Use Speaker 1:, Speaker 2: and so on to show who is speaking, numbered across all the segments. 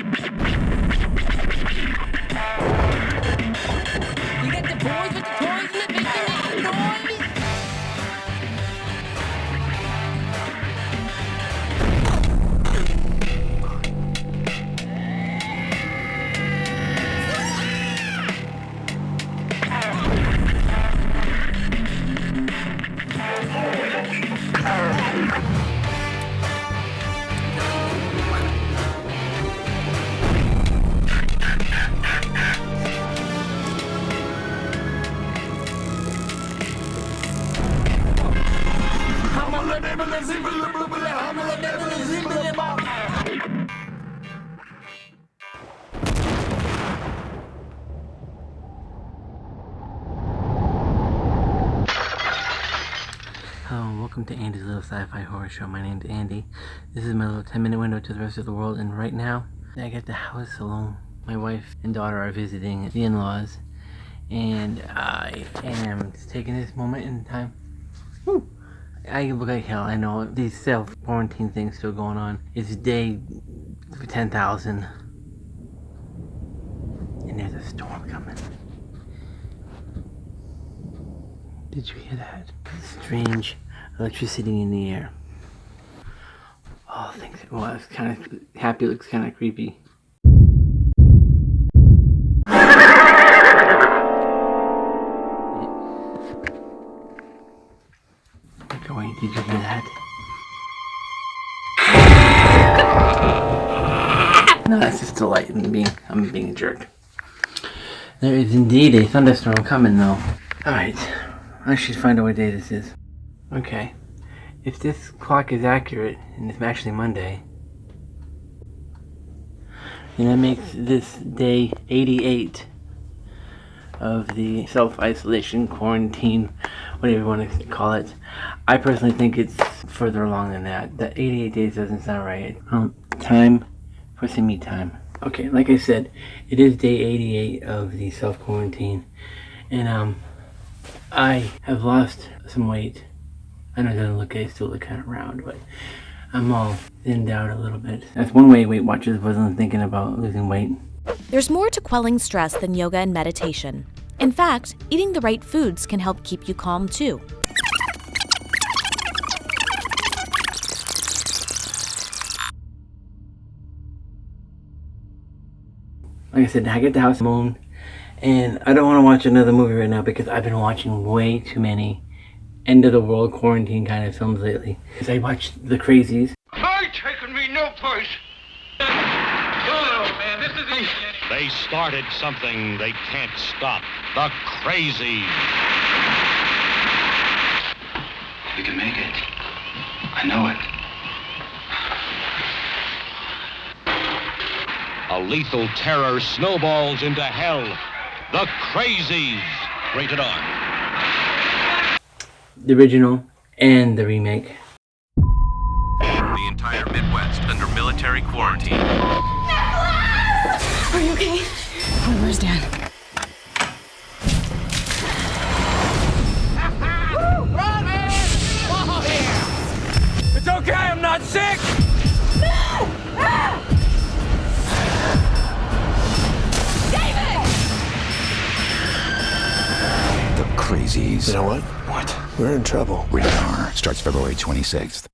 Speaker 1: You got the boys with the toys and the big making noise. Hello and welcome to Andy's Little Sci-Fi Horror Show. My name's Andy. This is my little 10-minute window to the rest of the world, and right now I get the house alone. My wife and daughter are visiting the in-laws, and I am just taking this moment in time. Woo! I look like hell, I know. These self-quarantine things still going on. It's day 10,000. And there's a storm coming. Did you hear that? Strange electricity in the air. Oh, things. Well, it's kind of happy. Looks kind of creepy. Wait, did you hear that? No, that's just the light. I'm being a jerk. There is indeed a thunderstorm coming, though. All right. I should find out what day this is. Okay. If this clock is accurate, and it's actually Monday, then that makes this day 88 of the self-isolation, quarantine, whatever you want to call it. I personally think it's further along than that. That 88 days doesn't sound right. Time for some me time. Okay, like I said, it is day 88 of the self-quarantine, and I have lost some weight. I know it doesn't look, I still look kind of round, but I'm all thinned out a little bit. That's one way Weight Watchers wasn't thinking about losing weight.
Speaker 2: There's more to quelling stress than yoga and meditation. In fact, eating the right foods can help keep you calm too.
Speaker 1: Like I said, I get the house alone, and I don't want to watch another movie right now because I've been watching way too many end of the world quarantine kind of films lately. Because I watched The Crazies.
Speaker 3: I taking me no place. Oh man, this is easy.
Speaker 4: They started something they can't stop. The Crazies.
Speaker 5: We can make it. I know it.
Speaker 4: A lethal terror snowballs into hell. The Crazies. Rated R.
Speaker 1: The original and the remake.
Speaker 6: The entire Midwest under military quarantine.
Speaker 7: Are you okay? Oh, where's Dad?
Speaker 3: It's okay, I'm not sick.
Speaker 5: The Crazies.
Speaker 8: You know what?
Speaker 5: What?
Speaker 8: We're in trouble.
Speaker 5: Rated R. Starts February 26th.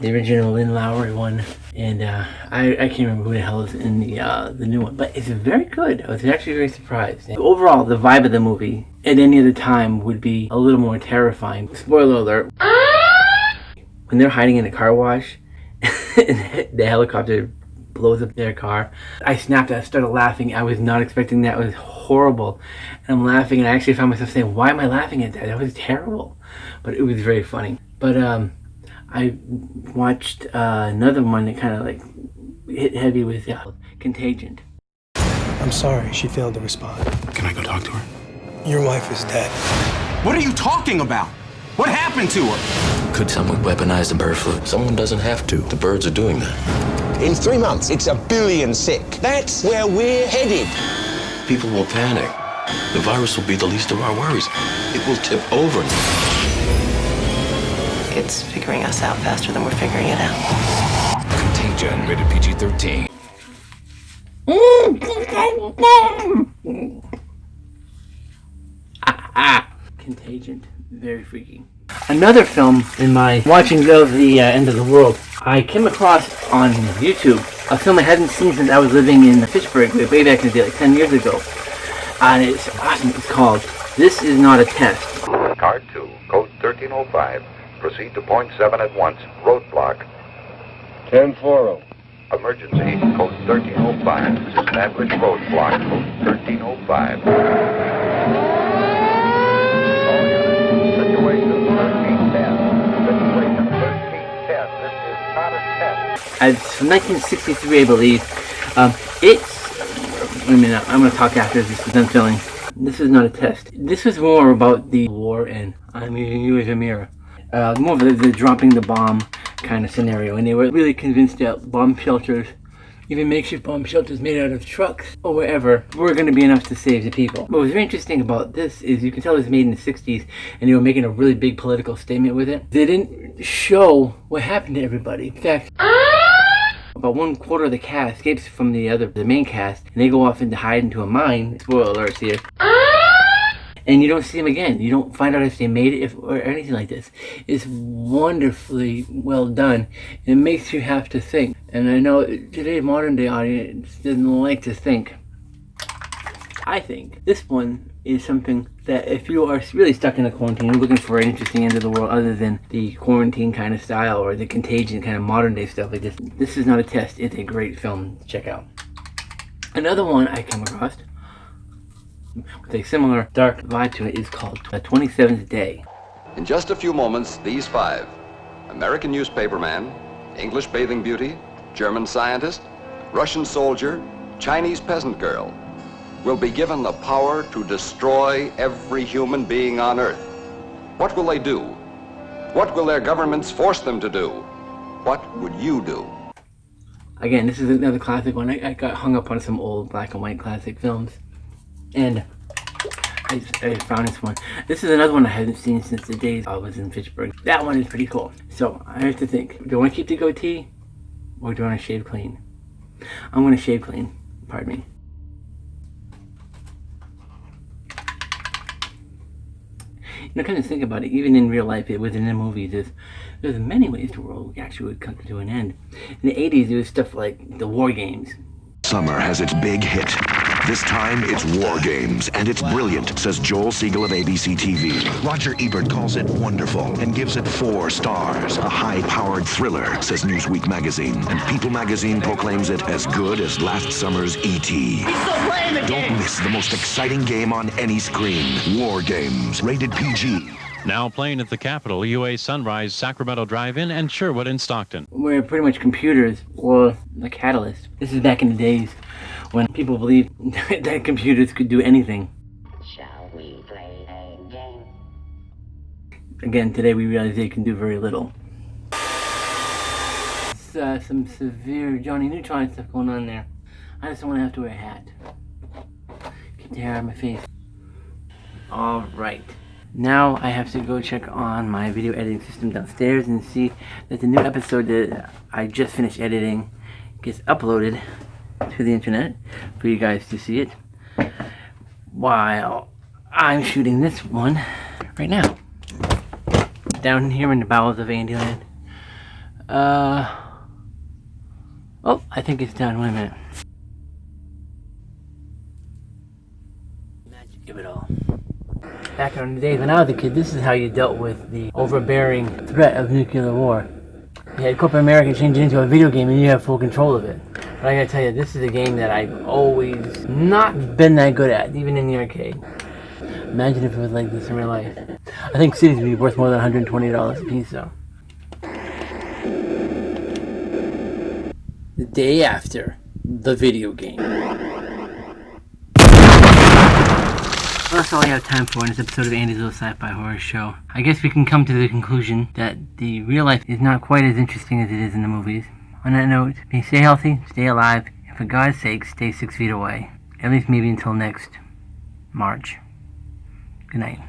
Speaker 1: The original Lynn Lowry one, and I can't remember who the hell is in the new one, but it's very good. I was actually very surprised. And overall, the vibe of the movie at any other time would be a little more terrifying. Spoiler alert. When they're hiding in a car wash, and the helicopter blows up their car, I snapped. I started laughing. I was not expecting that. It was horrible. And I'm laughing, and I actually found myself saying, why am I laughing at that? That was terrible. But it was very funny. But I watched another one that kind of like hit heavy with Contagion.
Speaker 8: I'm sorry, she failed to respond.
Speaker 5: Can I go talk to her?
Speaker 8: Your wife is dead.
Speaker 9: What are you talking about? What happened to her?
Speaker 10: Could someone weaponize the bird flu? Someone doesn't have to. The birds are doing that.
Speaker 11: In 3 months, it's 1 billion sick. That's where we're headed.
Speaker 10: People will panic. The virus will be the least of our worries. It will tip over.
Speaker 7: It's figuring us out faster than we're figuring it out.
Speaker 5: Contagion, rated PG-13.
Speaker 1: Contagion. Very freaky. Another film in my watching of the end of the world, I came across on YouTube a film I hadn't seen since I was living in Fitchburg way back in the day, like 10 years ago. And it's awesome. It's called This Is Not a Test.
Speaker 12: Car 2, code 1305. Proceed to point 7 at once. Roadblock.
Speaker 13: 1040.
Speaker 12: Emergency, code 1305. Establish roadblock, code 1305. All units, situation 1310. Situation 1310. This is not a test.
Speaker 1: It's from 1963, I believe. Wait a minute, I'm going to talk after this is done filming. This is not a test. This was more about the war, and I'm using you as a mirror. More of the dropping the bomb kind of scenario, and they were really convinced that bomb shelters, even makeshift bomb shelters made out of trucks or wherever, were going to be enough to save the people. What was very interesting about this is you can tell it was made in the 60s, and they were making a really big political statement with it. They didn't show what happened to everybody. In fact, about 1/4 of the cast escapes from the main cast, and they go off and hide into a mine. Spoiler alerts here. And you don't see them again. You don't find out if they made it or anything like this. It's wonderfully well done. It makes you have to think. And I know today's modern day audience doesn't like to think. I think this one is something that if you are really stuck in a quarantine and looking for an interesting end of the world other than the quarantine kind of style or the Contagion kind of modern day stuff like this, this is not a test. It's a great film to check out. Another one I come across with a similar dark vibe to it is called The 27th Day.
Speaker 14: In just a few moments, these 5: American newspaperman, English bathing beauty, German scientist, Russian soldier, Chinese peasant girl, will be given the power to destroy every human being on Earth. What will they do? What will their governments force them to do? What would you do?
Speaker 1: Again, this is another classic one. I got hung up on some old black and white classic films, and I found this one. This is another one I haven't seen since the days I was in Fitchburg. That one is pretty cool. So I have to think, do I want to keep the goatee or do I want to shave clean? I'm going to shave clean. Pardon me. You know, kind of think about it, even in real life, within the movies, there's many ways the world actually would come to an end. In the 80s, there was stuff like the war games.
Speaker 15: Summer has its big hit. This time, it's War Games, and it's brilliant, says Joel Siegel of ABC TV. Roger Ebert calls it wonderful and gives it 4 stars. A high-powered thriller, says Newsweek magazine. And People magazine proclaims it as good as last summer's E.T. Don't miss the most exciting game on any screen. War Games, rated PG.
Speaker 4: Now playing at the Capitol, UA Sunrise, Sacramento Drive-In, and Sherwood in Stockton.
Speaker 1: Where pretty much computers were the catalyst. This is back in the days when people believed that computers could do anything.
Speaker 16: Shall we play a game?
Speaker 1: Again, today we realize they can do very little. Some severe Johnny Neutron stuff going on there. I just don't want to have to wear a hat. Keep the hair on my face. Alright. Now I have to go check on my video editing system downstairs and see that the new episode that I just finished editing gets uploaded to the internet for you guys to see it while I'm shooting this one right now down here in the bowels of Andyland. Oh, I think it's done. Wait a minute. Magic of it all. Back in the days when I was a kid, this is how you dealt with the overbearing threat of nuclear war. You had corporate America change it into a video game and you have full control of it. But I gotta tell you, this is a game that I've always not been that good at, even in the arcade. Imagine if it was like this in real life. I think cities would be worth more than $120 a piece, though. The day after the video game. That's all I have time for in this episode of Andy's Little Sci-Fi Horror Show. I guess we can come to the conclusion that the real life is not quite as interesting as it is in the movies. On that note, stay healthy, stay alive, and for God's sake, stay 6 feet away. At least maybe until next March. Good night.